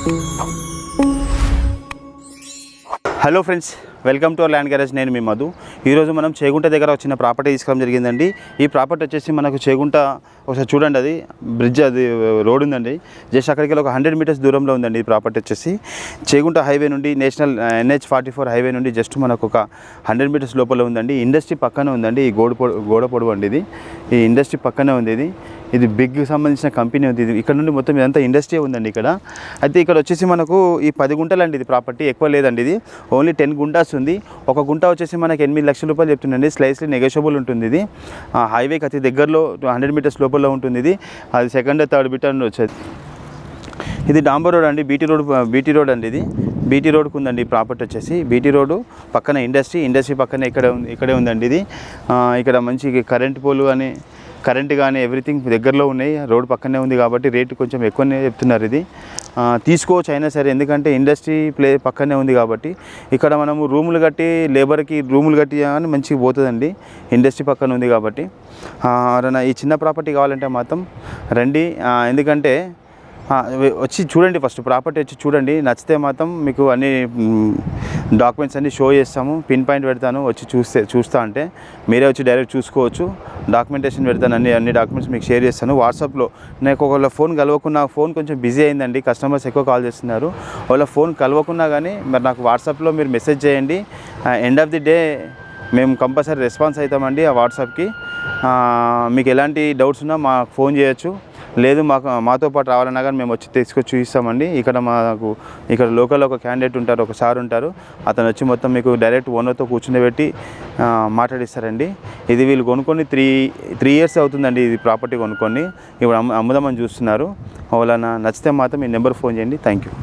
Hello friends, welcome to our land garage. నేను మీ మధు. ఈరోజు మనం చేగుంట దగ్గర వచ్చిన ప్రాపర్టీ తీసుకోవడం జరిగిందండి. ఈ ప్రాపర్టీ వచ్చేసి మనకు చేగుంట ఒకసారి చూడండి, అది బ్రిడ్జ్, అది రోడ్ ఉందండి. జస్ట్ అక్కడికి ఒక 100 మీటర్స్ దూరంలో ఉందండి ఈ ప్రాపర్టీ వచ్చేసి. చేగుంట హైవే నుండి నేషనల్ NH44 హైవే నుండి జస్ట్ మనకు ఒక 100 మీటర్స్ లోపల ఉందండి. ఇండస్ట్రీ పక్కనే ఉందండి. ఈ గోడ పొడవు అండి ఇది. ఈ ఇండస్ట్రీ పక్కనే ఉంది. ఇది బిగ్ సంబంధించిన కంపెనీ ఉంది. ఇది ఇక్కడ నుండి మొత్తం ఇదంతా ఇండస్ట్రీ ఉందండి ఇక్కడ. అయితే ఇక్కడ వచ్చేసి మనకు ఈ 10 గుంటలు అండి ఇది ప్రాపర్టీ, ఎక్కువ లేదండి. ఇది ఓన్లీ 10 గుంటాస్ ఉంది. ఒక గుంట వచ్చేసి మనకి 8 లక్షల రూపాయలు చెప్తుందండి. స్లైస్లీ నెగోషియబుల్ ఉంటుంది. ఇది హైవేకి అతి దగ్గరలో 100 మీటర్స్ లోపల ఉంటుంది. ఇది అది సెకండ్ థర్డ్ బిట్ అని వచ్చేది. ఇది డాంబర్ రోడ్ అండి, బీటీ రోడ్ అండి. ఇది బీటీ రోడ్కు ఉందండి ఈ ప్రాపర్టీ వచ్చేసి. బీటీ రోడ్డు పక్కన ఇండస్ట్రీ పక్కన ఇక్కడే ఉందండి ఇది. ఇక్కడ మంచి కరెంట్ పోలు కానీ కరెంట్ కానీ ఎవ్రీథింగ్ దగ్గరలో ఉన్నాయి. రోడ్ పక్కనే ఉంది కాబట్టి రేటు కొంచెం ఎక్కువనే చెప్తున్నారు. ఇది తీసుకోవచ్చు అయినా సరే, ఎందుకంటే ఇండస్ట్రీ పక్కనే ఉంది కాబట్టి. ఇక్కడ మనము రూములు కట్టి లేబర్కి రూములు కట్టి కానీ మంచిగా పోతుందండి, ఇండస్ట్రీ పక్కన ఉంది కాబట్టి. ఎవరైనా ఈ చిన్న ప్రాపర్టీ కావాలంటే మాత్రం రండి. ఎందుకంటే వచ్చి చూడండి, ఫస్ట్ ప్రాపర్టీ వచ్చి చూడండి. నచ్చితే మాత్రం మీకు అన్ని డాక్యుమెంట్స్ అన్నీ షో చేస్తాము, పిన్ పాయింట్ పెడతాను. వచ్చి చూస్తా అంటే మీరే వచ్చి డైరెక్ట్ చూసుకోవచ్చు. డాక్యుమెంటేషన్ పెడతాను, అన్ని డాక్యుమెంట్స్ మీకు షేర్ చేస్తాను వాట్సాప్లో. నాకు ఒకవేళ ఫోన్ కలవకున్నా, ఫోన్ కొంచెం బిజీ అయిందండి, కస్టమర్స్ ఎక్కువ కాల్ చేస్తున్నారు. ఒకవేళ ఫోన్ కలవకున్నా కానీ మరి నాకు వాట్సాప్లో మీరు మెసేజ్ చేయండి. ఎండ్ ఆఫ్ ది డే మేము కంపల్సరీ రెస్పాన్స్ అవుతామండి ఆ వాట్సాప్కి. మీకు ఎలాంటి డౌట్స్ ఉన్నా మాకు ఫోన్ చేయొచ్చు. లేదు మాతో పాటు రావాలన్నా కానీ మేము వచ్చి తీసుకొచ్చి చూపిస్తామండి. ఇక్కడ లోకల్లో ఒక క్యాండిడేట్ ఉంటారు, ఒక సార్ ఉంటారు. అతను వచ్చి మొత్తం మీకు డైరెక్ట్ ఓనర్తో కూర్చుని మాట్లాడిస్తారండి. ఇది వీళ్ళు కొనుక్కొని 3 years అవుతుందండి ఇది ప్రాపర్టీ కొనుక్కొని. ఇప్పుడు అమ్ముదామని చూస్తున్నారు. వాళ్ళ నచ్చితే మాత్రం మీ నెంబర్ ఫోన్ చేయండి. Thank you.